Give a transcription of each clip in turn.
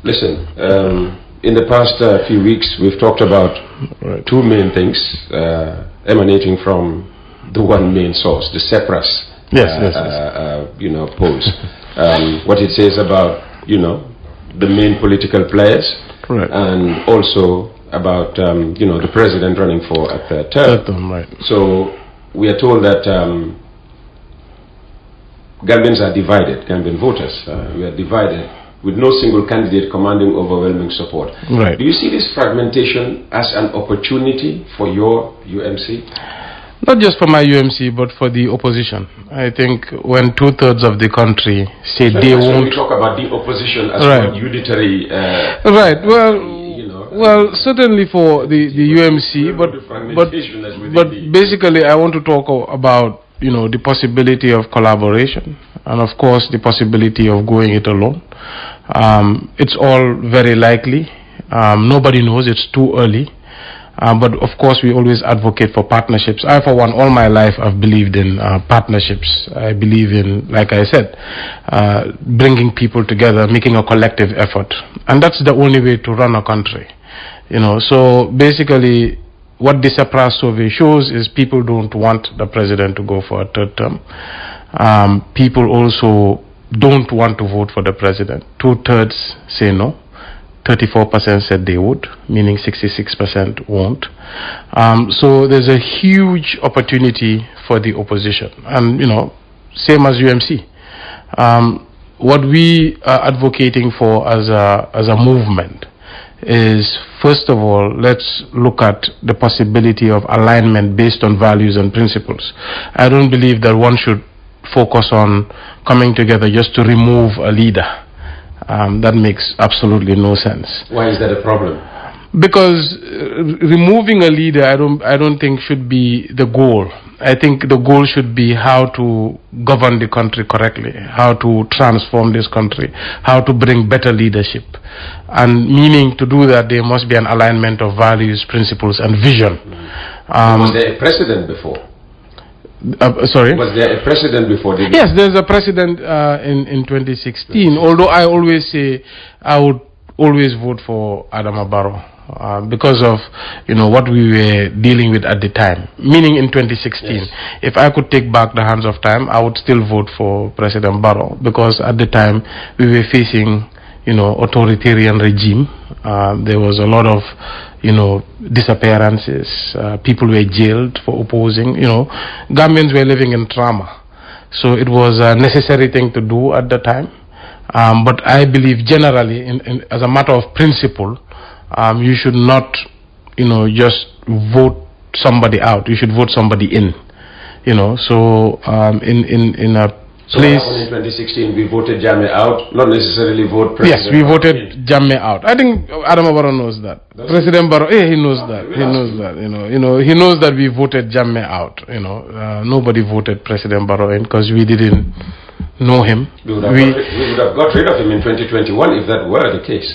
Listen, in the past few weeks, we've talked about two main things emanating from the one main source, the Cyprus polls. What it says about, the main political players, and also about, the president running for a third term. Right. So we are told that Gambians are divided, Gambian voters, we are divided, with no single candidate commanding overwhelming support. Right. Do you see this fragmentation as an opportunity for your UMC? Not just for my UMC, but for the opposition. I think when 2/3 of the country say they won't... we talk about the opposition as unitary... right, well, certainly for the UMC, but basically I want to talk about, the possibility of collaboration and of course the possibility of going it alone. It's all very likely. Nobody knows, it's too early. But of course we always advocate for partnerships. I, for one, all my life I've believed in partnerships. I believe in, like I said, bringing people together, making a collective effort. And that's the only way to run a country. So basically what the Cyprus survey shows is people don't want the president to go for a third term. People also don't want to vote for the president. 2/3 say no. 34% said they would, meaning 66% won't. So there's a huge opportunity for the opposition. And, same as UMC. What we are advocating for as a movement is, first of all, let's look at the possibility of alignment based on values and principles. I don't believe that one should focus on coming together just to remove a leader. That makes absolutely no sense. Why is that a problem? Because removing a leader, I don't think should be the goal. I think the goal should be how to govern the country correctly, how to transform this country, how to bring better leadership. And meaning to do that, there must be an alignment of values, principles, and vision. Was there a precedent before? Sorry? Was there a precedent before? Yes, there's a precedent in 2016. Although I always say I would always vote for Adama Barrow because of what we were dealing with at the time. Meaning in 2016, yes. If I could take back the hands of time, I would still vote for President Barrow because at the time we were facing authoritarian regime. There was a lot of disappearances. People were jailed for opposing. Gambians were living in trauma. So it was a necessary thing to do at the time. But I believe generally, as a matter of principle, you should not, just vote somebody out. You should vote somebody in. So in a place. So in 2016 we voted Jammeh out, not necessarily vote President. Yes, we voted Jammeh out. I think Adama Barrow knows that. President Barrow, he knows that. He knows that. He knows that we voted Jammeh out. Nobody voted President Barrow in because we didn't know him. We would have got rid of him in 2021 if that were the case.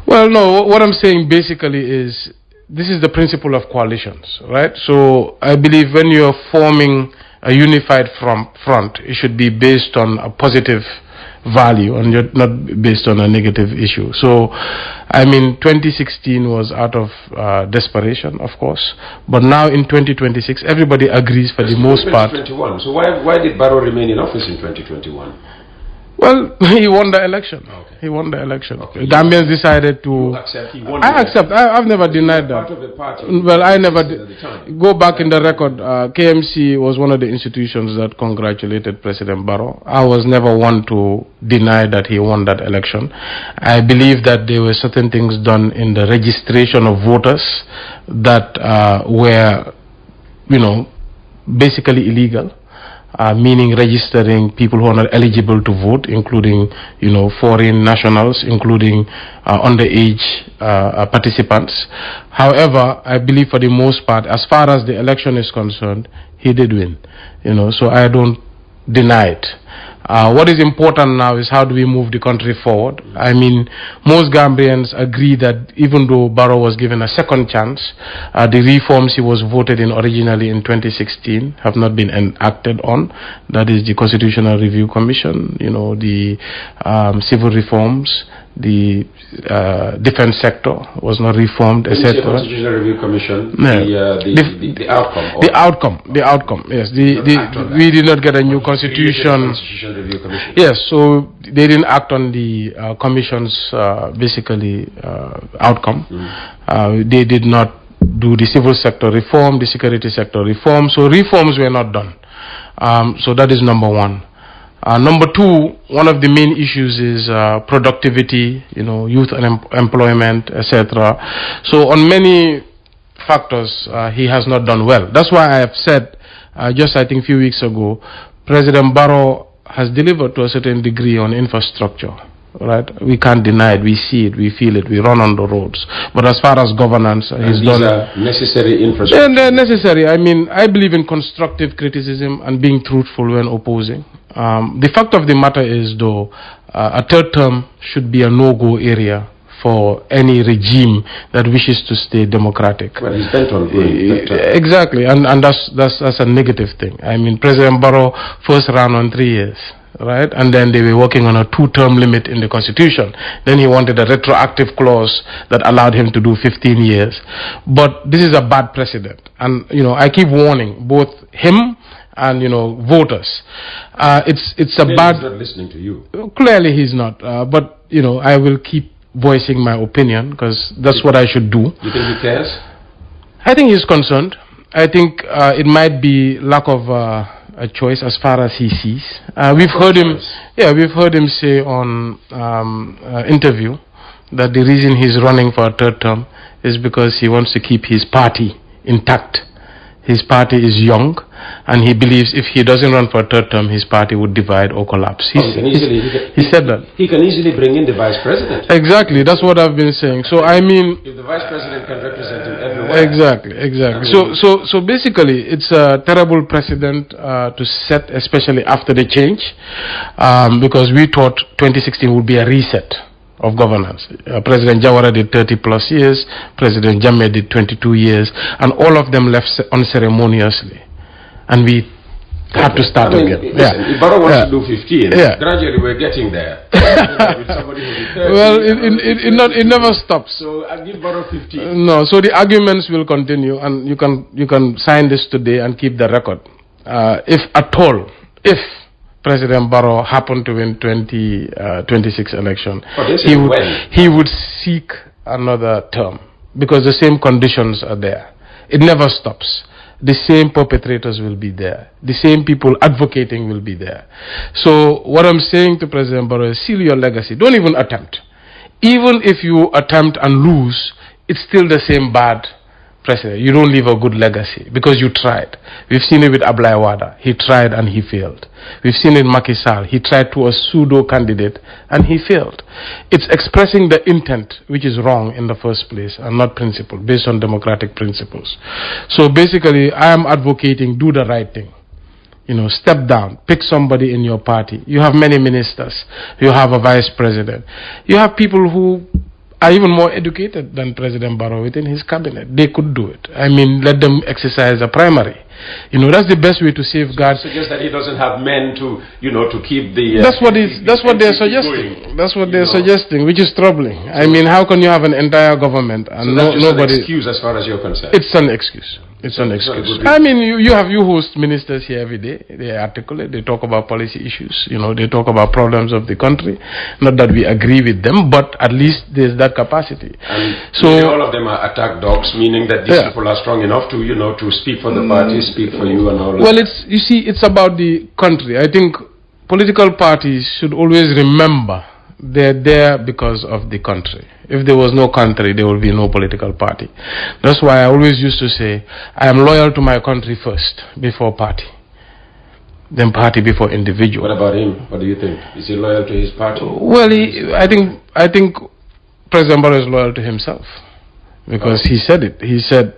Well, no. What I'm saying basically is this is the principle of coalitions, right? So I believe when you're forming a unified front, it should be based on a positive value and not based on a negative issue. So, 2016 was out of desperation, of course, but now in 2026, everybody agrees for the most part. 2021. So why did Barrow remain in office in 2021? Well, he won the election. Okay. He won the election. Okay. Gambians decided to... You accept he won I accept. I've never denied that. Part of the party. Well, I never did. Go back in the record. KMC was one of the institutions that congratulated President Barrow. I was never one to deny that he won that election. I believe that there were certain things done in the registration of voters that were, basically illegal. Meaning registering people who are not eligible to vote, including, foreign nationals, including underage participants. However, I believe for the most part, as far as the election is concerned, he did win. So I don't deny it. What is important now is how do we move the country forward. Most Gambians agree that even though Barrow was given a second chance, the reforms he was voted in originally in 2016 have not been enacted on. That is the Constitutional Review Commission, the civil reforms, the defense sector was not reformed, etc. Constitutional Review Commission, the outcome. The outcome. Yes, we did not get a new constitution. Constitutional Review Commission. Yes, so they didn't act on the commission's basically outcome. They did not do the civil sector reform, the security sector reform. So reforms were not done. So that is number one. Number two, one of the main issues is productivity, youth unemployment, etc. So on many factors, he has not done well. That's why I have said, I think a few weeks ago, President Barrow has delivered to a certain degree on infrastructure. Right? We can't deny it. We see it. We feel it. We run on the roads. But as far as governance, he's done. These are necessary infrastructure. They're necessary. I mean, I believe in constructive criticism and being truthful when opposing. The fact of the matter is, though, a third term should be a no-go area for any regime that wishes to stay democratic. Well, he's bent on going. Exactly, and that's a negative thing. I mean, President Barrow first ran on 3 years. Right, and then they were working on a 2-term limit in the constitution. Then he wanted a retroactive clause that allowed him to do 15 years. But this is a bad precedent, and I keep warning both him and voters. It's a bad. He's not listening to you. Clearly, he's not. But I will keep voicing my opinion because that's what I should do. You think he cares? I think he's concerned. I think it might be lack of a choice as far as he sees. We've heard him say on interview that the reason he's running for a third term is because he wants to keep his party intact. His party is young, and he believes if he doesn't run for a third term, his party would divide or collapse. He said that. He can easily bring in the vice president. Exactly, that's what I've been saying. So I mean, if the vice president can represent him everywhere. Exactly. I mean, so basically, it's a terrible precedent to set, especially after the change, because we thought 2016 would be a reset of governance. President Jawara did 30 plus years, President Jammeh did 22 years, and all of them left unceremoniously. And we had to start again. Listen, if Barrow wants to do 15, gradually we're getting there. Well, it never stops. So I'll give Barrow 15. No, so the arguments will continue, and you can sign this today and keep the record. If at all, if President Barrow happened to win 2026 election, he would seek another term because the same conditions are there. It never stops. The same perpetrators will be there. The same people advocating will be there. So what I'm saying to President Barrow is seal your legacy. Don't even attempt. Even if you attempt and lose, it's still the same bad precedent. You don't leave a good legacy because you tried. We've seen it with Ablaye Wada. He tried and he failed. We've seen it in Macky Sall. He tried to a pseudo candidate and he failed. It's expressing the intent which is wrong in the first place and not principle, based on democratic principles. So basically, I am advocating do the right thing. Step down, pick somebody in your party. You have many ministers. You have a vice president. You have people who are even more educated than President Barrow within his cabinet. They could do it. I mean, let them exercise a primary. That's the best way to safeguard. Suggest that he doesn't have men to keep the. That's what they're suggesting. Going. That's what they're suggesting, which is troubling. I mean, how can you have an entire government and that's nobody? An excuse as far as you're concerned. It's an excuse. It's an excuse. I mean, you host ministers here every day. They articulate. They talk about policy issues. They talk about problems of the country. Not that we agree with them, but at least there's that capacity. And so all of them are attack dogs, meaning that these people are strong enough to to speak for the party, speak for you, and all. Well, it's about the country. I think political parties should always remember they're there because of the country. If there was no country, there would be no political party. That's why I always used to say, I am loyal to my country first, before party. Then party before individual. What about him? What do you think? Is he loyal to his party? Well, I think President Barrow is loyal to himself. Because he said it. He said,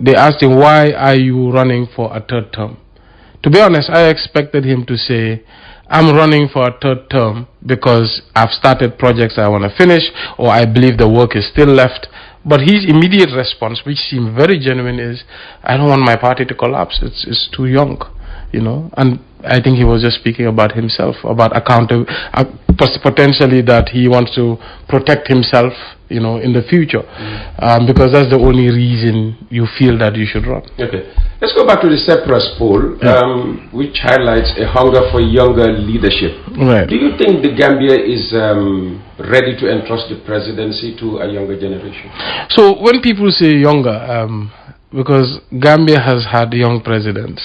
they asked him, why are you running for a third term? To be honest, I expected him to say, I'm running for a third term because I've started projects I want to finish, or I believe the work is still left. But his immediate response, which seemed very genuine, is, I don't want my party to collapse. It's too young. you know, and I think he was just speaking about himself, about potentially that he wants to protect himself, you know, in the future, because that's the only reason you feel that you should run. Okay, let's go back to the Cyprus poll, which highlights a hunger for younger leadership. Right. Do you think the Gambia is ready to entrust the presidency to a younger generation? So when people say younger, because Gambia has had young presidents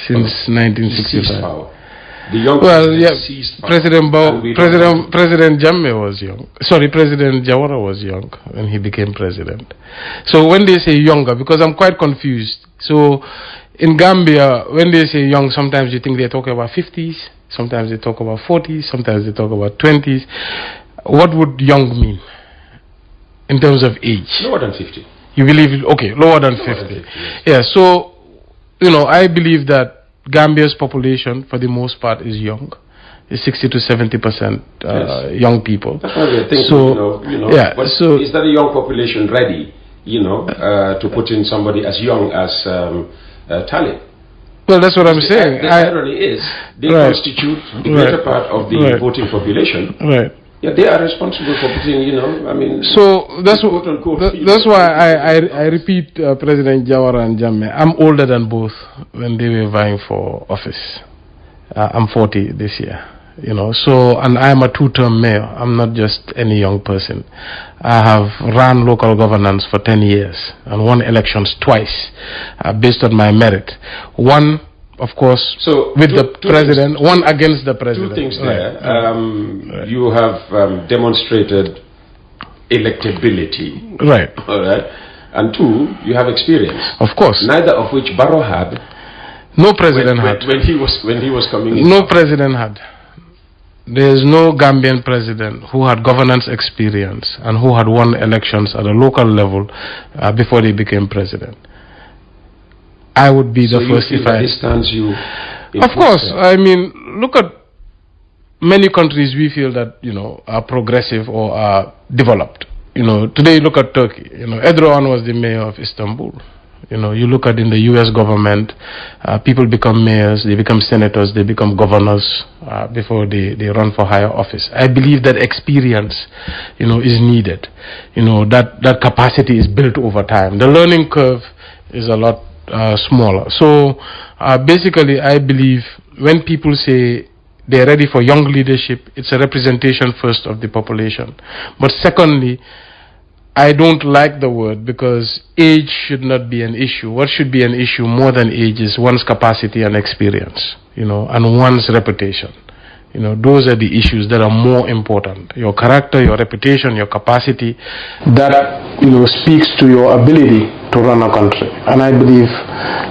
since 1965. The young President Jammeh was young. Sorry, President Jawara was young when he became president. So when they say younger, because I'm quite confused. So in Gambia, when they say young, sometimes you think they're talking about 50s, sometimes they talk about 40s, sometimes they talk about 20s. What would young mean in terms of age? Lower than 50. You believe, okay, lower than 50. Yes. Yeah, so, you know, I believe that Gambia's population, for the most part, is young. It's 60 to 70% young people. That's why we're thinking, so, yeah, but so is that a young population ready, to put in somebody as young as Talib? Well, that's what I'm saying. The irony is, they constitute the greater part of the voting population. Right. Yeah, they are responsible for putting, So that's why I repeat President Jawara and Jammeh. I'm older than both when they were vying for office. I'm 40 this year, So, and I'm a two-term mayor. I'm not just any young person. I have run local governance for 10 years and won elections twice based on my merit. One, of course, with the president, one against the president. Two things there. You have demonstrated electability. Right. All right. And two, you have experience. Of course. Neither of which Barrow had. No president had. When he was coming in. No president had. There is no Gambian president who had governance experience and who had won elections at a local level before they became president. I would be the first if I... This stands you... Of course. I mean, look at many countries we feel that, are progressive or are developed. Today look at Turkey. Erdogan was the mayor of Istanbul. You look at in the US government, people become mayors, they become senators, they become governors before they run for higher office. I believe that experience, is needed. That capacity is built over time. The learning curve is a lot smaller. So basically I believe when people say they're ready for young leadership, it's a representation first of the population. But secondly, I don't like the word because age should not be an issue. What should be an issue more than age is one's capacity and experience, and one's reputation. Those are the issues that are more important. Your character, your reputation, your capacity, that, speaks to your ability to run a country. And I believe,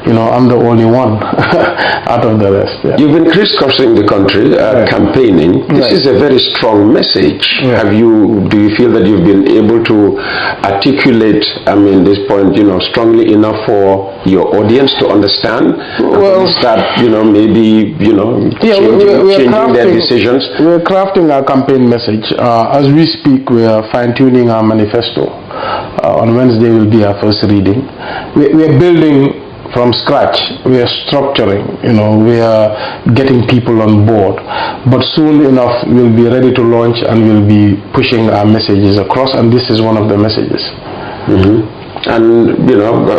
I'm the only one out of the rest. Yeah. You've been crisscrossing the country, campaigning. This is a very strong message. Do you feel that you've been able to articulate, this point, strongly enough for your audience to understand? Well, changing their decisions? We're crafting our campaign message. As we speak, we are fine-tuning our manifesto. On Wednesday will be our first reading. We are building from scratch. We are structuring, we are getting people on board. But soon enough, we'll be ready to launch and we'll be pushing our messages across, and this is one of the messages. And,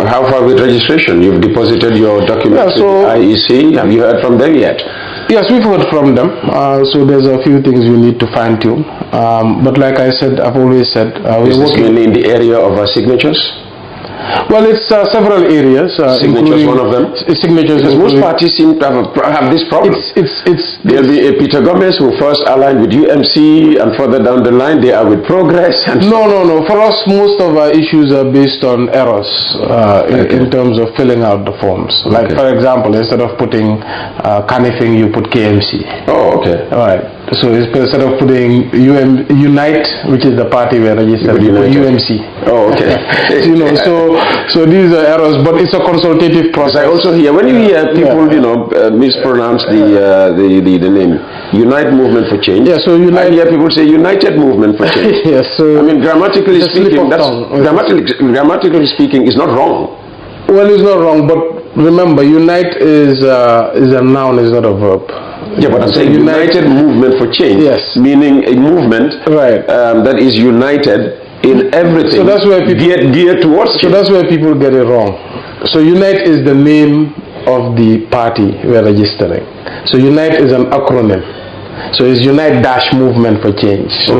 how far with registration? You've deposited your documents with IEC. Have you heard from them yet? Yes, we've heard from them. So there's a few things we need to fine-tune. But like I said, I've always said... Is this mainly in the area of signatures? Well, it's several areas. Signatures one of them? Signatures. Because most parties seem to have this problem. There'll be a Peter Gomez who first aligned with UMC, and further down the line they are with Progress. And no. For us, most of our issues are based on errors in terms of filling out the forms. Like, for example, instead of putting Canifing, you put KMC. Oh, okay. All right. So instead of putting Unite, which is the party we're registered, you put UMC. Oh, okay. So these are errors, but it's a consultative process. I also hear when you hear people, mispronounce the name Unite Movement for Change. Yeah. So Unite. I hear people say United Movement for Change. Yes. So grammatically speaking, grammatically speaking, is not wrong. Well, it's not wrong, but remember, unite is a noun, is not a verb. Yeah, but I'm saying united movement for change. Yes. Meaning a movement that is united in everything. So that's where people geared towards change. So that's where people get it wrong. So unite is the name of the party we're registering. So unite is an acronym. So it's Unite Dash Movement for Change. So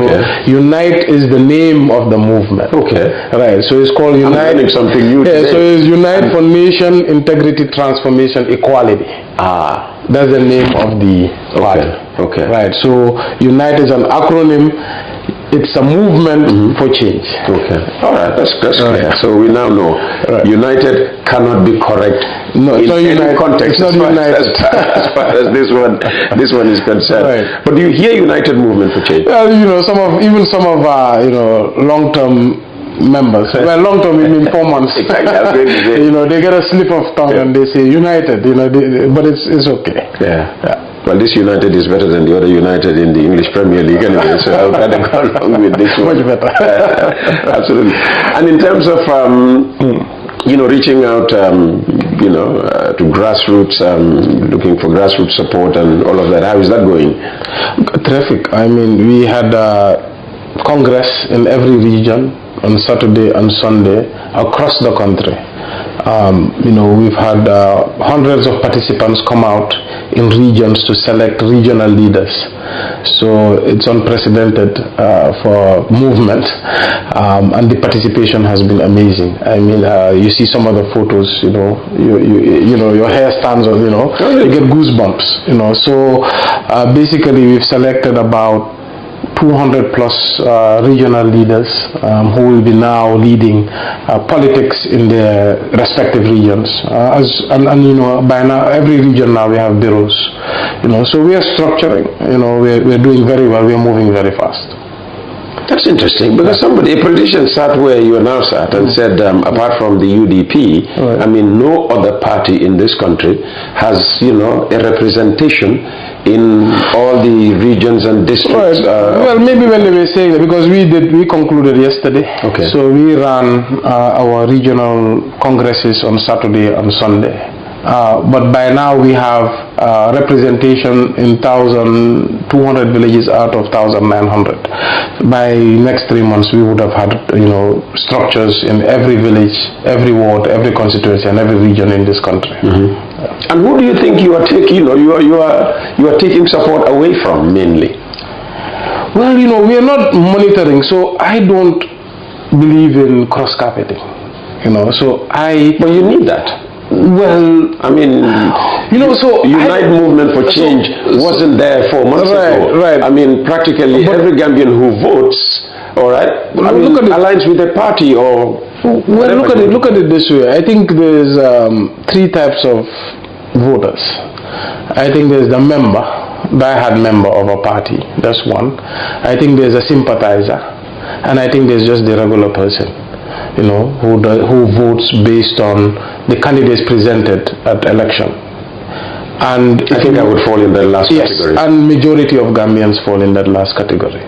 Unite is the name of the movement. Okay. Right. So it's called Unite. I'm learning something new today. So it's Unite for Nation, Integrity, Transformation, Equality. That's the name of the party. Okay. Right. So Unite is an acronym. It's a movement for change. Okay. All right. That's clear. So we now know united cannot be correct. No, it's in not any united. context. It's not united. As far as this one is concerned. Right. But do you hear United Movement for Change? Well, some of our long-term members. Well, long-term we mean 4 months. Exactly. They get a slip of tongue and they say United. But it's okay. Yeah. Well, this United is better than the other United in the English Premier League anyway, so I'll kind of go along with this one. Much better. Absolutely. And in terms of, reaching out, to grassroots, looking for grassroots support and all of that, how is that going? Terrific. I mean, we had Congress in every region on Saturday and Sunday across the country. We've had hundreds of participants come out in regions to select regional leaders. So it's unprecedented for movement, and the participation has been amazing. I mean, you see some of the photos. Your hair stands on. You get goosebumps. So basically, we've selected about 200 plus regional leaders who will be now leading politics in their respective regions. By now every region now we have bureaus. So we are structuring. We're doing very well. We're moving very fast. That's interesting because a politician sat where you are now sat and said, apart from the UDP, I mean, no other party in this country has, a representation in all the regions and districts. Well, maybe when they were saying that, because we concluded yesterday. Okay. So we ran our regional congresses on Saturday and Sunday. But by now we have representation in 1,200 villages out of 1,900. By next 3 months we would have had structures in every village, every ward, every constituency, and every region in this country. And who do you think you are taking? You are taking support away from mainly? Well, we are not monitoring, so I don't believe in cross-carpeting. But you need that. Well, I mean, Unite Movement for Change wasn't there 4 months ago. Right. I mean, practically every Gambian who votes, aligns with a party or. Well, look at it this way. I think there's 3 types of voters. I think there's the member, die-hard member of a party. That's one. I think there's a sympathizer, and I think there's just the regular person. Who votes based on the candidates presented at election. And I think I would fall in that last category. Yes, and majority of Gambians fall in that last category.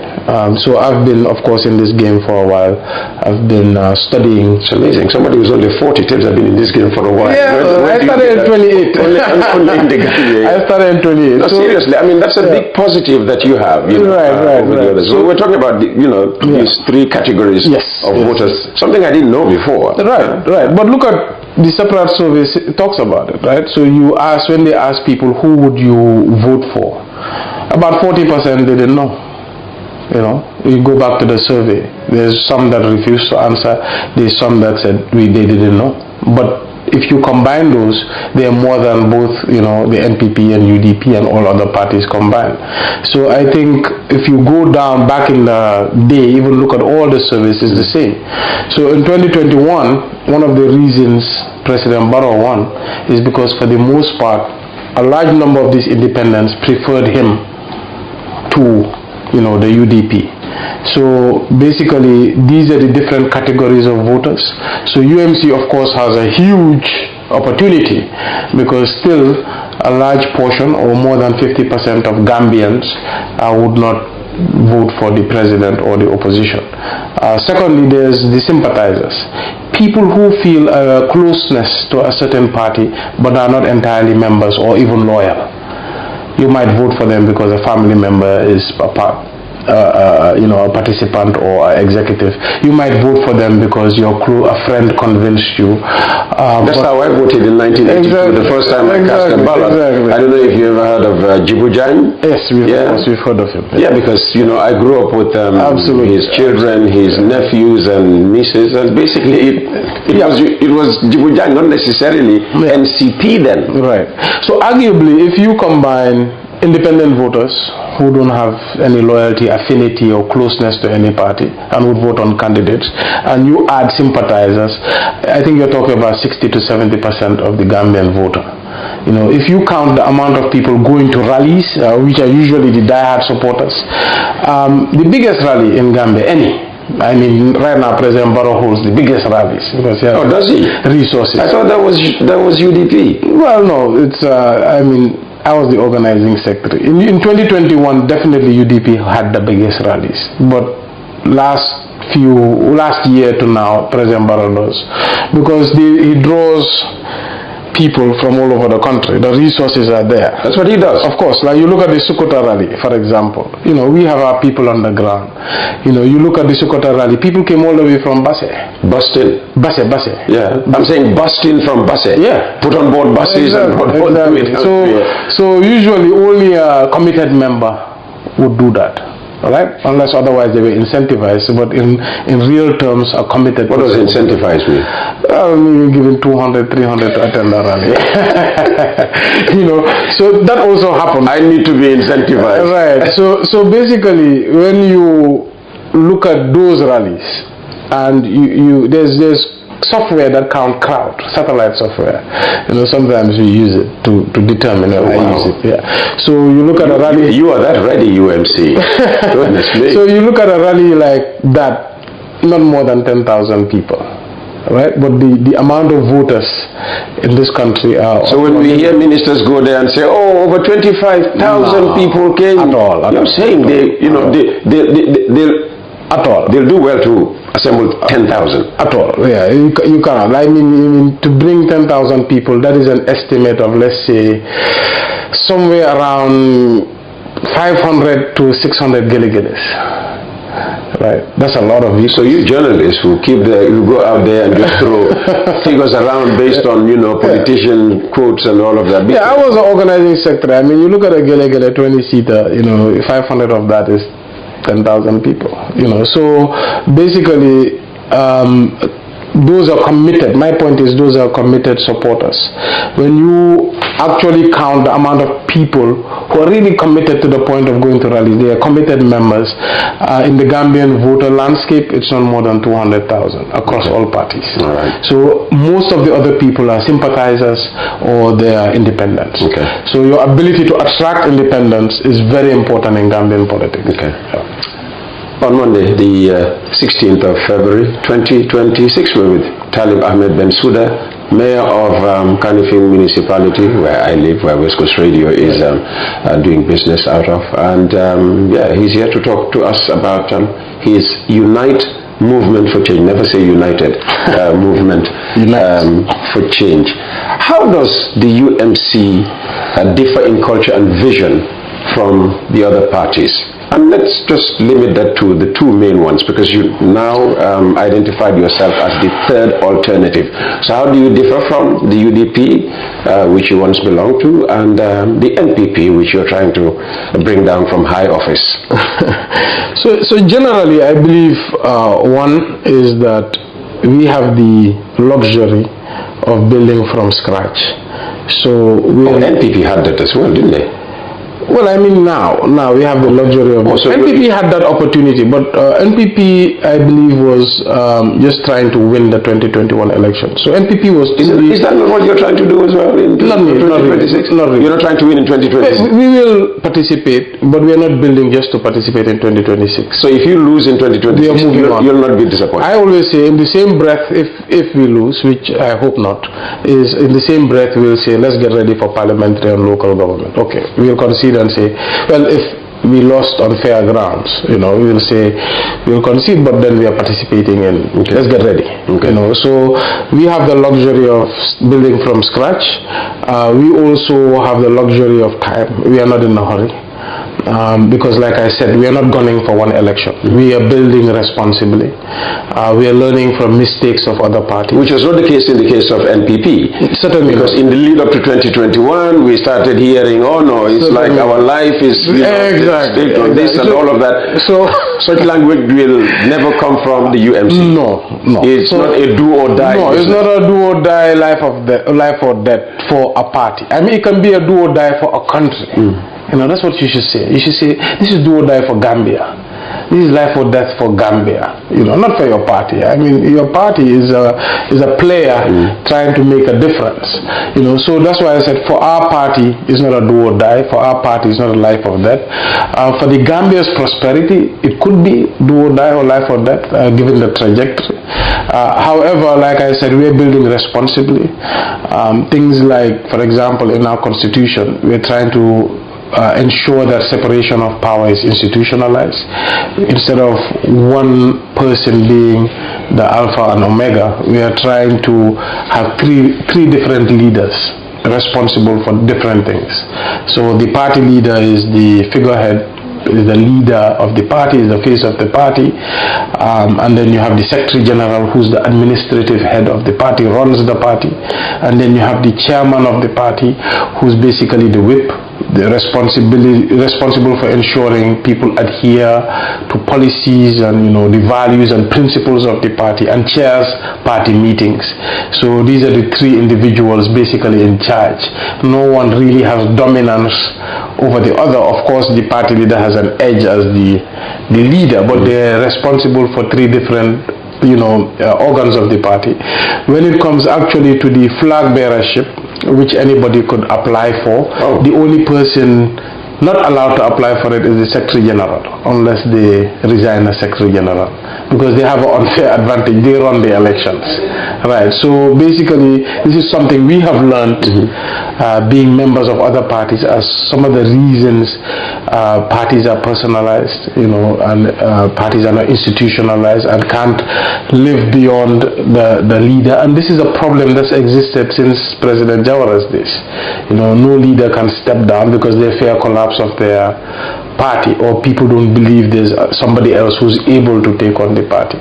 So I've been, of course, in this game for a while. I've been studying. It's amazing. Somebody who's only 40 tells I've been in this game for a while. Yeah, I started in 28. Only in the Gambia. I started in 28. No, seriously, I mean, that's a big positive that you have. Right. So we're talking about, these 3 categories of voters. Something I didn't know before. Right. But look at the separate survey talks about it, right? So when they ask people who would you vote for, about 40% they didn't know. You go back to the survey. There's some that refused to answer. There's some that said they didn't know. But if you combine those, they are more than both, the NPP and UDP and all other parties combined. So I think if you go down back in the day, even look at all the surveys, it's the same. So in 2021, one of the reasons President Barrow won is because for the most part, a large number of these independents preferred him to, the UDP. So basically, these are the different categories of voters. So UMC, of course, has a huge opportunity because still a large portion, or more than 50% of Gambians would not vote for the president or the opposition. Secondly, there's the sympathizers. people who feel a closeness to a certain party but are not entirely members or even loyal. You might vote for them because a family member is a participant or an executive. You might vote for them because a friend convinced you. That's how I voted in 1982, the first time I cast a ballot. Exactly. I don't know if you ever heard of Jibujang. Yes, we've heard of him. Yeah, because I grew up with his children, his nephews and nieces, and basically it was Jibujang, not necessarily NCP then. Right. So arguably, if you combine independent voters who don't have any loyalty, affinity or closeness to any party and would vote on candidates, and you add sympathizers, I think you're talking about 60 to 70% of the Gambian voter. If you count the amount of people going to rallies, which are usually the die-hard supporters, the biggest rally in Gambia, right now President Barrow holds the biggest rallies because he has does he? Resources. I thought that was UDP. Well, no, it's I was the organizing secretary. In 2021, definitely UDP had the biggest rallies. But last year to now, President Barrow does. Because he draws people from all over the country. The resources are there. That's what he does. Of course, like you look at the Sukota rally, for example. We have our people on the ground. You look at the Sukota rally, people came all the way from Basse. Basse. Yeah. I'm saying bust in from Basse. Yeah. Put on board buses and exactly. So usually only a committed member would do that. Right? Unless otherwise they were incentivized, but in real terms are committed. What does incentivized mean? Giving 200, 300 to attend a rally. So that also happened. I need to be incentivized. Right. So basically, when you look at those rallies, and there's software that count crowd, satellite software. Sometimes we use it to determine I use it. Yeah. So you look at a rally. You are that ready, UMC. Goodness me. So you look at a rally like that, not more than 10,000 people. Right? But the amount of voters in this country are... So when we hear ministers go there and say, over 25,000 people came... At all. You're saying they'll do well to assemble 10,000. At all, yeah, you cannot. To bring 10,000 people, that is an estimate of, let's say, somewhere around 500 to 600 gilligilis. Right, that's a lot of vehicles. So you journalists who go out there and just throw figures around based on politician quotes and all of that. Yeah, I was an organizing secretary. You look at a gilligili 20-seater, 500 of that is 10,000 people. So basically, those are committed. My point is, those are committed supporters. When you actually count the amount of people who are really committed to the point of going to rallies, they are committed members. In the Gambian voter landscape, it's not more than 200,000 across all parties. All right. So most of the other people are sympathizers or they are independents. Okay. So your ability to attract independents is very important in Gambian politics. Okay. Yeah. On Monday, the 16th of February 2026, we're with Talib Bensouda, Mayor of Kanifing Municipality, where I live, where West Coast Radio is doing business out of. And he's here to talk to us about his Unite movement for change. Never say united, movement for change. How does the UMC differ in culture and vision from the other parties? And let's just limit that to the two main ones, because you now identified yourself as the third alternative. So how do you differ from the UDP, which you once belonged to, and the NPP, which you're trying to bring down from high office? So generally, I believe one is that we have the luxury of building from scratch. So NPP had that as well, didn't they? Well, now we have the luxury of... NPP had that opportunity, but NPP, I believe, was just trying to win the 2021 election. So NPP was... Is that not what you're trying to do as well in 2026? Not really. You're not trying to win in 2026? We will participate, but we are not building just to participate in 2026. So if you lose in 2026, you'll not be disappointed? I always say, in the same breath, if we lose, which I hope not, is in the same breath we'll say, let's get ready for parliamentary and local government. Okay, we'll consider and say, well, if we lost on fair grounds. We will say we'll concede, but then we are participating in. Let's get ready. So we have the luxury of building from scratch. We also have the luxury of time. We are not in a hurry. Because like I said, we are not gunning for one election. We are building responsibly. We are learning from mistakes of other parties. Which was not the case in the case of NPP. Certainly. Because in the lead up to 2021, we started hearing, oh no, it's like our life is exactly. on this and all of that. So such language will never come from the UMC. No. It's not a do or die. No, it's not a do or die life or death for a party. I mean, it can be a do or die for a country. That's what you should say. You should say, this is do or die for Gambia. This is life or death for Gambia. Not for your party. I mean, your party is a player trying to make a difference. So that's why I said for our party, it's not a do or die. For our party, it's not a life or death. For the Gambia's prosperity, it could be do or die or life or death, given the trajectory. However, like I said, we are building responsibly. Things like, for example, in our constitution, we're trying to ensure that separation of power is institutionalized. Instead of one person being the alpha and omega, we are trying to have three different leaders responsible for different things. So the party leader is the figurehead, is the leader of the party, is the face of the party, and then you have the secretary general, who's the administrative head of the party, runs the party, and then you have the chairman of the party, who's basically the whip, the responsible for ensuring people adhere to policies and the values and principles of the party, and chairs party meetings. So these are the three individuals basically in charge. No one really has dominance over the other. Of course, the party leader has an edge as the leader, but they're responsible for three different organs of the party. When it comes actually to the flag bearership, which anybody could apply for, the only person not allowed to apply for it is the Secretary General, unless they resign as Secretary General, because they have an unfair advantage. They run the elections, right? So basically, this is something we have learned being members of other parties, as some of the reasons parties are personalized, and parties are not institutionalized and can't live beyond the leader. And this is a problem that's existed since President Jawara's days. No leader can step down because they fear collapse of their party, or people don't believe there's somebody else who's able to take on the party.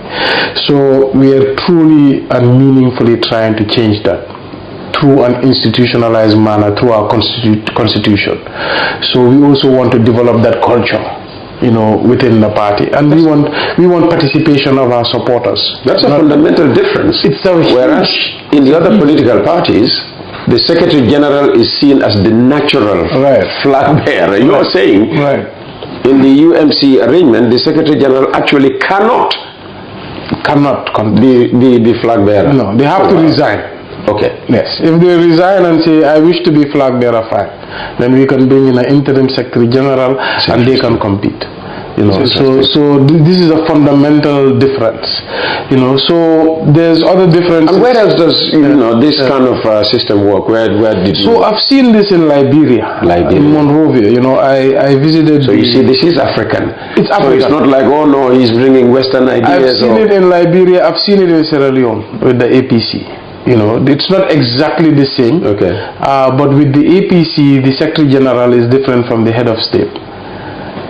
So we are truly and meaningfully trying to change that through an institutionalized manner, through our constitution. So we also want to develop that culture within the party, and we want participation of our supporters. That's a fundamental difference. Whereas in the other political parties, the Secretary General is seen as the natural flag bearer. You are saying in the UMC arrangement, the Secretary General actually cannot be the flag bearer. No, they have to resign. Okay. Yes. If they resign and say, I wish to be flag bearer, fine, then we can bring in an interim Secretary General and they can compete. So this is a fundamental difference. So there's other differences. And where else does this kind of system work? Where did you? So I've seen this in Liberia. In Monrovia. I visited. So you see, this is African. It's African. So it's not like, oh no, he's bringing Western ideas. I've seen it in Liberia. I've seen it in Sierra Leone with the APC. It's not exactly the same. Okay. But with the APC, the Secretary General is different from the head of state.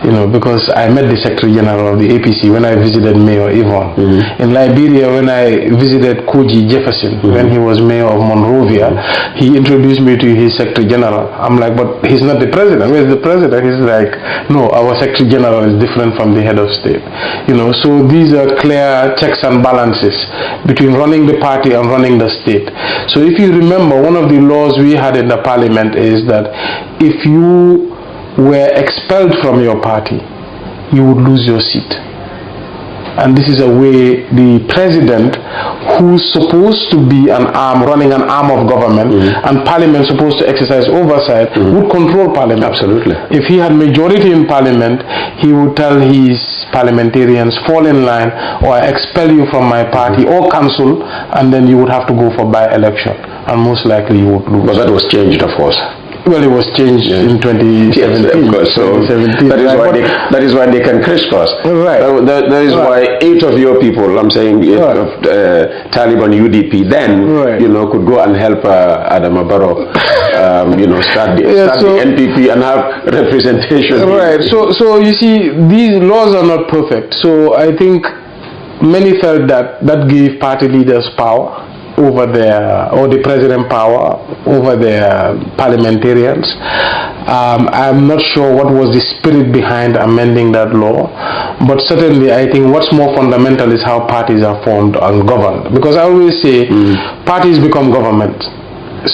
Because I met the Secretary General of the APC when I visited Mayor Yvonne. In Liberia, when I visited Koji Jefferson, when he was Mayor of Monrovia, he introduced me to his Secretary General. I'm like, but he's not the president. Where's the president? He's like, no, our Secretary General is different from the head of state. So these are clear checks and balances between running the party and running the state. So if you remember, one of the laws we had in the parliament is that if you were expelled from your party, you would lose your seat. And this is a way the president, who's supposed to be running an arm of government, and parliament supposed to exercise oversight, would control parliament. Absolutely. If he had majority in parliament, he would tell his parliamentarians, fall in line, or I expel you from my party, or cancel, and then you would have to go for by-election, and most likely you would lose. But that was changed, of course. Well, it was changed in 2017. Yes, of course. So that is why they can crisscross. Right. That is why 8 of your people, I'm saying 8 of Talib and UDP, then could go and help Adam Barrow, start the NPP and have representation. Right. So you see, these laws are not perfect. So I think many felt that gave party leaders power over their, or the president power over their parliamentarians. I'm not sure what was the spirit behind amending that law, but certainly I think what's more fundamental is how parties are formed and governed. Because I always say parties become government.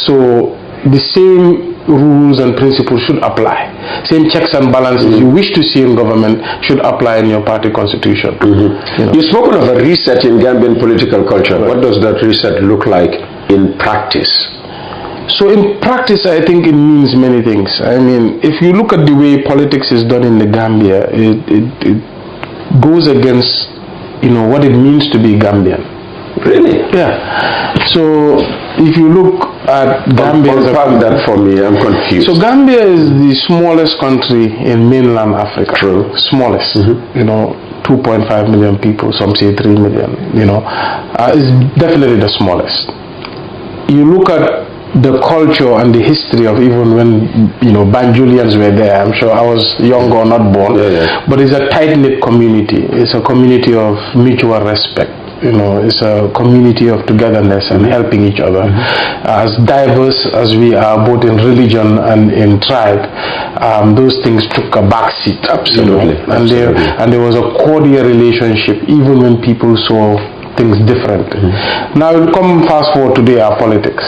So the same rules and principles should apply. Same checks and balances you wish to see in government should apply in your party constitution. You've spoken of a reset in Gambian political culture. What does that reset look like in practice? So in practice, I think it means many things. I mean, if you look at the way politics is done in the Gambia, it goes against, what it means to be Gambian. Really? Yeah. So if you look at Gambia, that for me, I'm confused. So Gambia is the smallest country in mainland Africa. True. Smallest. 2.5 million people. Some say 3 million. It's definitely the smallest. You look at the culture and the history of even when Banjulians were there. I'm sure I was young or not born, but it's a tight-knit community. It's a community of mutual respect. It's a community of togetherness and helping each other. As diverse as we are, both in religion and in tribe, those things took a backseat. Absolutely. And there was a cordial relationship, even when people saw things different. Now, we'll come fast forward today, our politics.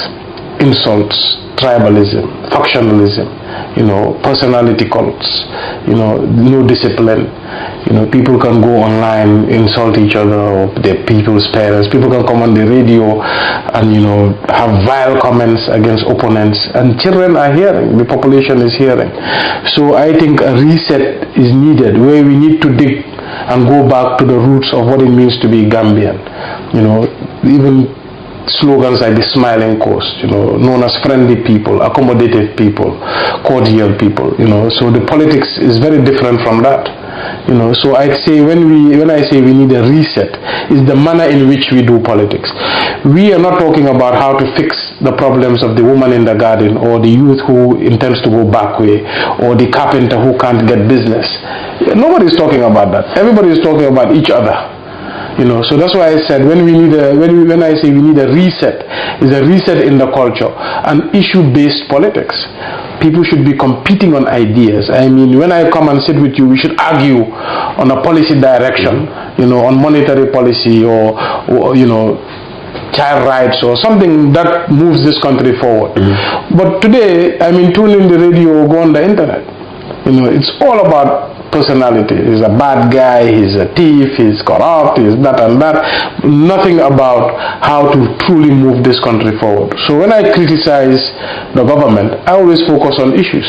Insults, tribalism, factionalism, personality cults, no discipline. People can go online, insult each other or their people's parents. People can come on the radio and, have vile comments against opponents. And children are hearing, the population is hearing. So I think a reset is needed where we need to dig and go back to the roots of what it means to be Gambian. Even slogans like the Smiling Coast, known as friendly people, accommodative people, cordial people, so the politics is very different from that, so I'd say when I say we need a reset, is the manner in which we do politics. We are not talking about how to fix the problems of the woman in the garden or the youth who intends to go back way or the carpenter who can't get business. Nobody's talking about that. Everybody is talking about each other. So that's why I said when I say we need a reset, is a reset in the culture and issue-based politics. People should be competing on ideas. I mean, when I come and sit with you, we should argue on a policy direction, on monetary policy or child rights or something that moves this country forward. But today, tune in the radio or go on the internet. It's all about personality. He's a bad guy, he's a thief, he's corrupt, he's that and that. Nothing about how to truly move this country forward. So when I criticize the government, I always focus on issues.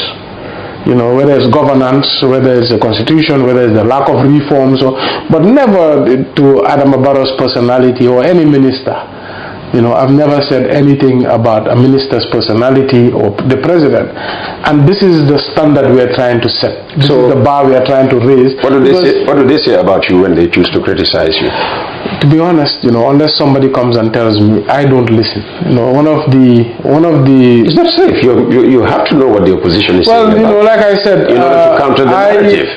Whether it's governance, whether it's the constitution, whether it's the lack of reforms, but never to Adam Barrow's personality or any minister. I've never said anything about a minister's personality or the president. And this is the standard we are trying to set. This is the bar we are trying to raise. What do they say about you when they choose to criticize you? To be honest, unless somebody comes and tells me, I don't listen. One of the. It's not safe. You have to know what the opposition is saying. Well, like I said, in order to counter the narrative.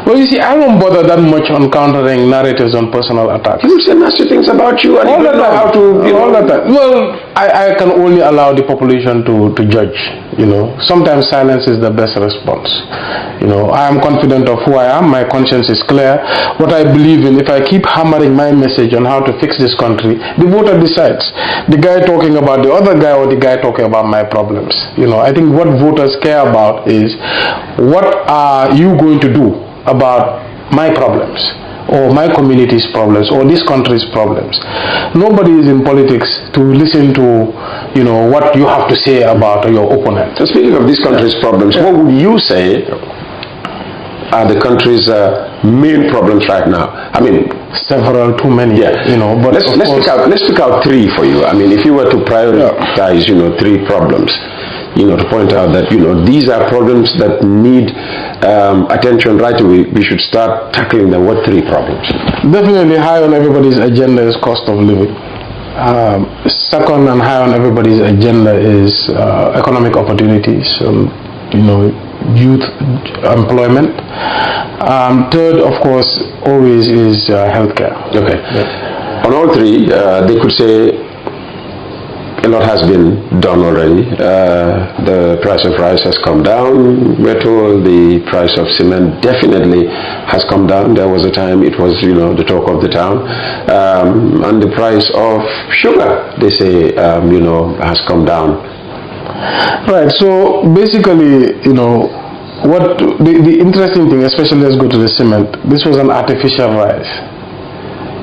Well, you see, I don't bother that much on countering narratives on personal attacks. People say nasty things about you, and you don't know how to. All that time. Well, I can only allow the population to judge. Sometimes silence is the best response. I am confident of who I am. My conscience is clear. What I believe in. If I keep hammering my message on how to fix this country, the voter decides. The guy talking about the other guy or the guy talking about my problems. I think what voters care about is what are you going to do about my problems or my community's problems or this country's problems. Nobody is in politics to listen to what you have to say about your opponent. So speaking of this country's problems, what would you say are the country's main problems right now? Several, too many. But let's pick out 3 for you. If you were to prioritize 3 problems, to point out that, these are problems that need attention right away. We should start tackling the what three problems? Definitely high on everybody's agenda is cost of living. Second and high on everybody's agenda is economic opportunities, youth employment. Third, of course, always is healthcare. Okay. Yeah. On all three, they could say a lot has been done already. The price of rice has come down. We're told the price of cement definitely has come down. There was a time it was, the talk of the town. And the price of sugar, they say, has come down. Right. So basically, what the interesting thing, especially let's go to the cement. This was an artificial rise.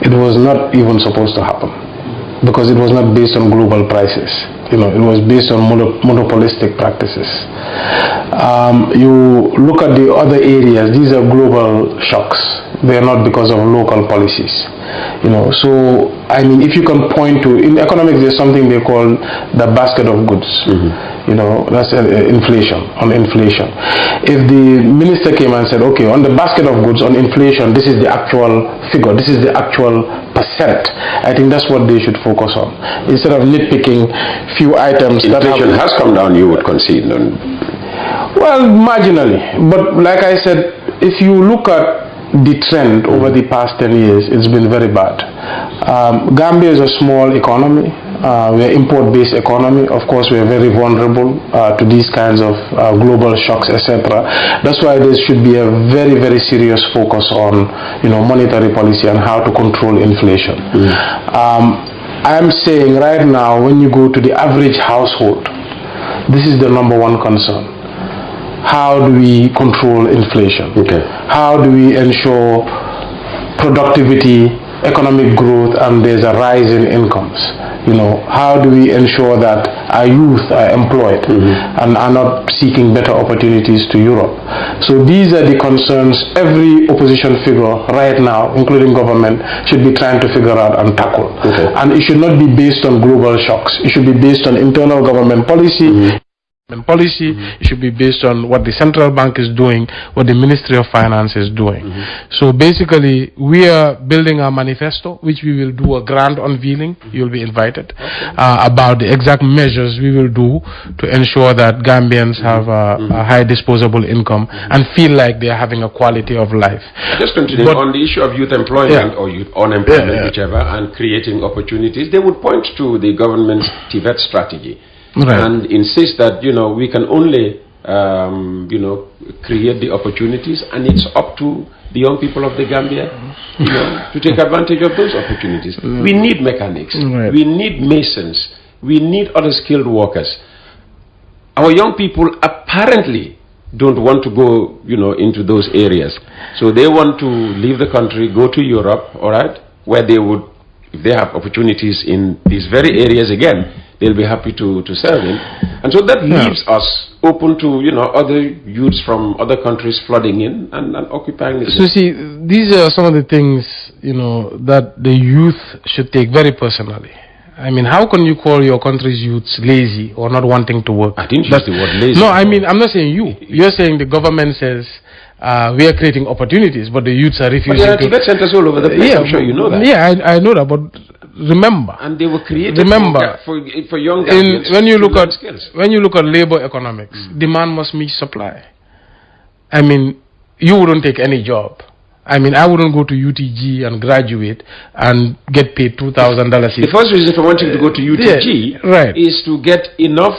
It was not even supposed to happen, because it was not based on global prices. It was based on monopolistic practices. You look at the other areas, these are global shocks. They are not because of local policies. So, if you can point to, in economics there's something they call the basket of goods. That's inflation, on inflation. If the minister came and said, okay, on the basket of goods, on inflation, this is the actual figure, this is the actual percent, I think that's what they should focus on. Instead of nitpicking few items. Inflation has come down, you would concede? Well, marginally. But like I said, if you look at the trend over the past 10 years, it's been very bad. Gambia is a small economy. We're import-based economy. Of course, we're very vulnerable to these kinds of global shocks, etc. That's why there should be a very, very serious focus on, monetary policy and how to control inflation. I'm saying right now, when you go to the average household, this is the number one concern. How do we control inflation? Okay. How do we ensure productivity, economic growth, and there's a rise in incomes? How do we ensure that our youth are employed and are not seeking better opportunities to Europe? So these are the concerns every opposition figure right now, including government, should be trying to figure out and tackle. Okay. And it should not be based on global shocks. It should be based on internal government policy. It should be based on what the central bank is doing, what the Ministry of Finance is doing. So basically, we are building our manifesto, which we will do a grand unveiling. You'll be invited about the exact measures we will do to ensure that Gambians have a high disposable income and feel like they are having a quality of life. Just continuing on the issue of youth employment or youth unemployment, whichever, and creating opportunities, they would point to the government's TVET strategy. Right. And insist that we can only create the opportunities, and it's up to the young people of the Gambia to take advantage of those opportunities. We need mechanics, we need masons, we need other skilled workers. Our young people apparently don't want to go into those areas, so they want to leave the country, go to Europe, all right, where they would, if they have opportunities in these very areas again, they'll be happy to serve in. And so that leaves us open to, other youths from other countries flooding in and occupying this. So see, these are some of the things, that the youth should take very personally. How can you call your country's youths lazy or not wanting to work? I didn't use the word lazy. No, I'm not saying you. You're saying the government says we are creating opportunities, but the youths are refusing to. But there are centers all over the place, I'm sure you know that. Yeah, I know that, but remember. And they were created for young Gambians when you look at labor economics, demand must meet supply. You wouldn't take any job. I wouldn't go to UTG and graduate and get paid $2,000. The first reason for wanting to go to UTG is to get enough,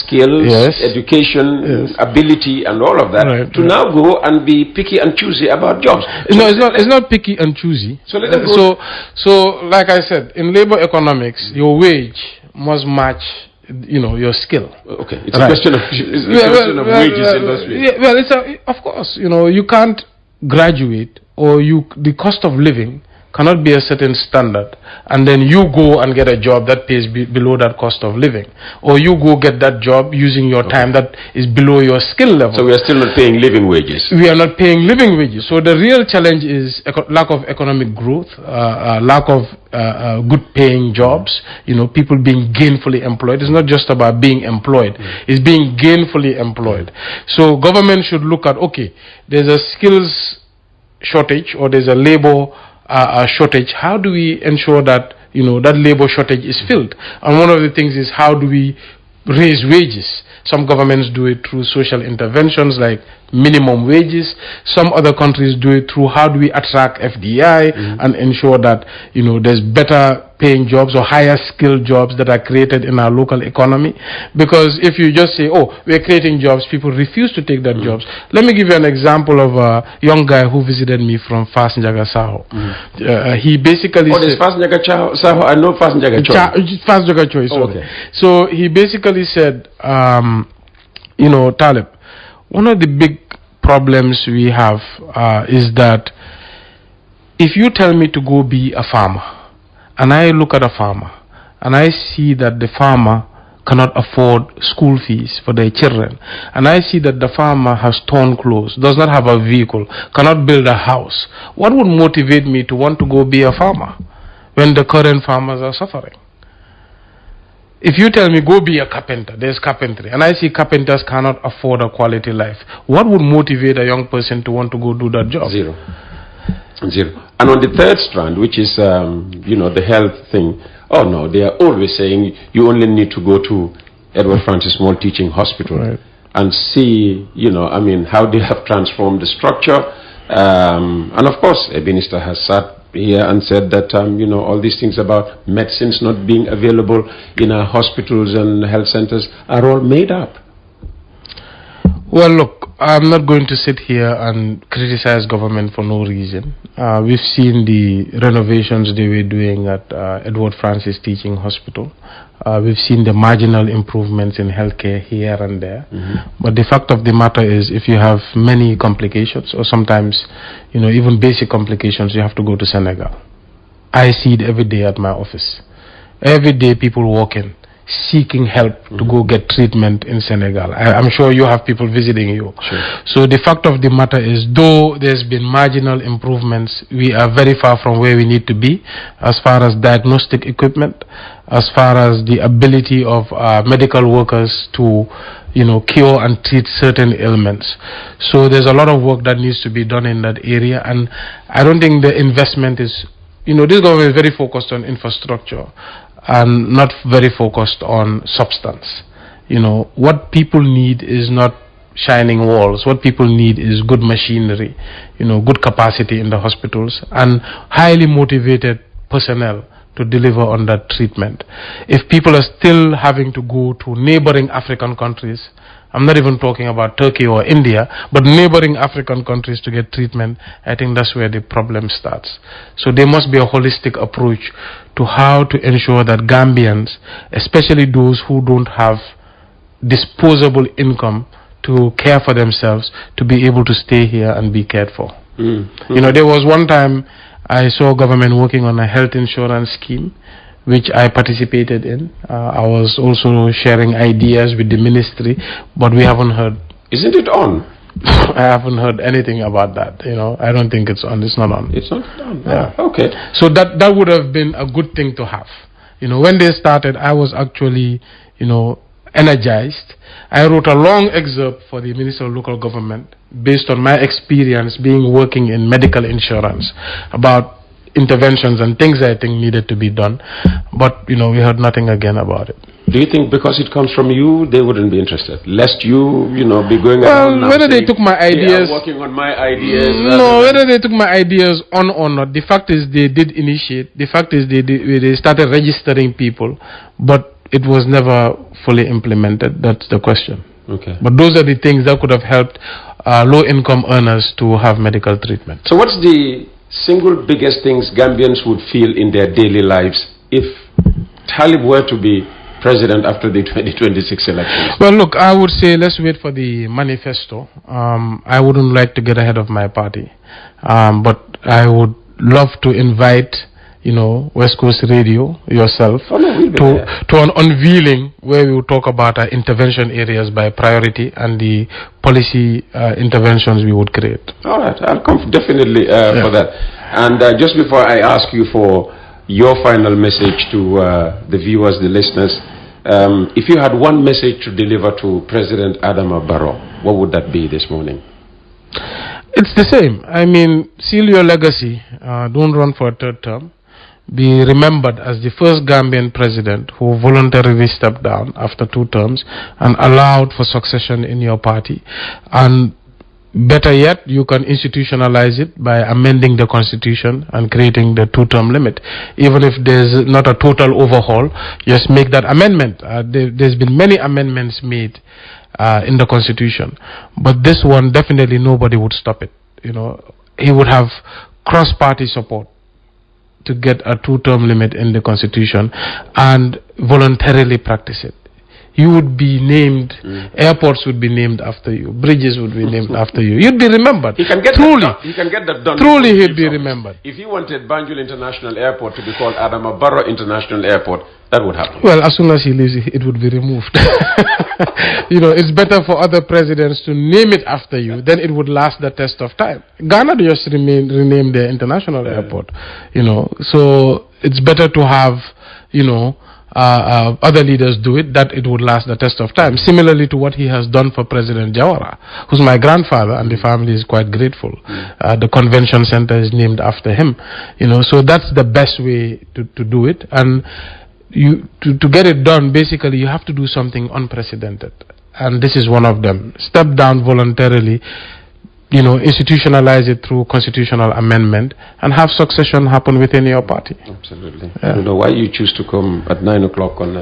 skills, education, ability, and all of that to now go and be picky and choosy about jobs. No, it's not picky and choosy. So let them go. So like I said, in labor economics, your wage must match your skill. Okay, it's a question of wages in those ways. Of course, you can't graduate or the cost of living cannot be a certain standard, and then you go and get a job that pays below that cost of living, or you go get that job using your time that is below your skill level. So we are still not paying living wages. We are not paying living wages. So the real challenge is lack of economic growth, lack of good paying jobs, people being gainfully employed. It's not just about being employed, it's being gainfully employed. So government should look at, okay, there's a skills shortage or there's a labor shortage. How do we ensure that that labor shortage is filled? And one of the things is, how do we raise wages? Some governments do it through social interventions like minimum wages. Some other countries do it through, how do we attract FDI and ensure that there's better paying jobs or higher skilled jobs that are created in our local economy. Because if you just say, oh, we're creating jobs, people refuse to take that jobs. Let me give you an example of a young guy who visited me from Fas Njaga Saho. He basically said, Fas Njaga Saho, I know Fas Njaga Choi. Fas Njaga Choi, sorry. Okay. So he basically said, Talib, one of the big problems we have is that if you tell me to go be a farmer, and I look at a farmer, and I see that the farmer cannot afford school fees for their children, and I see that the farmer has torn clothes, does not have a vehicle, cannot build a house, what would motivate me to want to go be a farmer when the current farmers are suffering? If you tell me go be a carpenter, there's carpentry, and I see carpenters cannot afford a quality life, what would motivate a young person to want to go do that job? Zero. And on the third strand, which is the health thing, oh no, they are always saying you only need to go to Edward Francis Small Teaching Hospital and see, how they have transformed the structure. And of course, a minister has sat here and said that, all these things about medicines not being available in our hospitals and health centers are all made up. Well, look, I'm not going to sit here and criticize government for no reason. We've seen the renovations they were doing at Edward Francis Teaching Hospital. We've seen the marginal improvements in healthcare here and there. But the fact of the matter is, if you have many complications, or sometimes, even basic complications, you have to go to Senegal. I see it every day at my office. Every day people walk in seeking help to go get treatment in Senegal. I'm sure you have people visiting you. Sure. So the fact of the matter is, though there's been marginal improvements, we are very far from where we need to be as far as diagnostic equipment, as far as the ability of medical workers to cure and treat certain ailments. So there's a lot of work that needs to be done in that area, and I don't think the investment is, this government is very focused on infrastructure and not very focused on substance. What people need is not shining walls. What people need is good machinery, good capacity in the hospitals, and highly motivated personnel to deliver on that treatment. If people are still having to go to neighboring African countries, I'm not even talking about Turkey or India, but neighboring African countries to get treatment, I think that's where the problem starts. So there must be a holistic approach to how to ensure that Gambians, especially those who don't have disposable income to care for themselves, to be able to stay here and be cared for. There was one time I saw government working on a health insurance scheme, which I participated in. I was also sharing ideas with the ministry, but we haven't heard. Isn't it on? I haven't heard anything about that. I don't think it's on. It's not on. It's not on. Yeah. Okay. So that would have been a good thing to have. When they started, I was actually, energized. I wrote a long excerpt for the Minister of Local Government based on my experience working in medical insurance about interventions and things I think needed to be done, but we heard nothing again about it. Do you think because it comes from you, they wouldn't be interested? Lest you, be going around now whether they took my ideas, working on my ideas. No, whether they took my ideas on or not, the fact is they did initiate. The fact is they started registering people, but it was never fully implemented. That's the question. Okay. But those are the things that could have helped low-income earners to have medical treatment. So what's the single biggest things Gambians would feel in their daily lives if Talib were to be president after the 2026 elections? Well, look, I would say let's wait for the manifesto. I wouldn't like to get ahead of my party, but I would love to invite, West Coast Radio, yourself, to an unveiling where we will talk about our intervention areas by priority and the policy interventions we would create. All right, I'll come definitely for that. And just before I ask you for your final message to the viewers, the listeners, if you had one message to deliver to President Adama Barrow, what would that be this morning? It's the same. I mean, seal your legacy. Don't run for a third term. Be remembered as the first Gambian president who voluntarily stepped down after 2 terms and allowed for succession in your party. And better yet, you can institutionalize it by amending the constitution and creating the 2-term limit. Even if there's not a total overhaul, just make that amendment. There's been many amendments made in the constitution, but this one definitely nobody would stop it. He would have cross-party support to get a 2-term limit in the constitution and voluntarily practice it. You would be named, airports would be named after you, bridges would be named after you. You'd be remembered. He can get that done. Truly, he'd be remembered. If he wanted Banjul International Airport to be called Adama Barrow International Airport, that would happen. Well, as soon as he leaves, it would be removed. It's better for other presidents to name it after you, then it would last the test of time. Ghana just renamed their international airport, So it's better to have, other leaders do it, that it would last the test of time. Similarly to what he has done for President Jawara, who's my grandfather, and the family is quite grateful. The convention center is named after him. So that's the best way to do it. And to get it done, basically you have to do something unprecedented, and this is one of them. Step down voluntarily, institutionalize it through constitutional amendment, and have succession happen within your party. Absolutely. I don't know why you choose to come at 9 o'clock on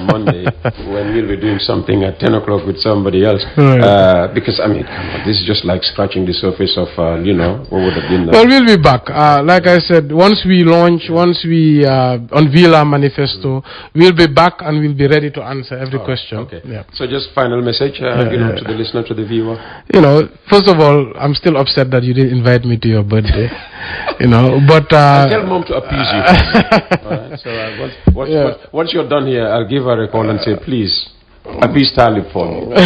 Monday when we'll be doing something at 10 o'clock with somebody else. Right. Because, come on, this is just like scratching the surface of, what would have been. Well, we'll be back. Like I said, once we launch, once we unveil our manifesto, we'll be back and we'll be ready to answer every question. Okay. Yeah. So just final message, to the listener, to the viewer. First of all, I'm still upset that you didn't invite me to your birthday, but I'll tell Mom to appease you. All right, so once you're done here, I'll give her a call and say, please, appease Talib for me.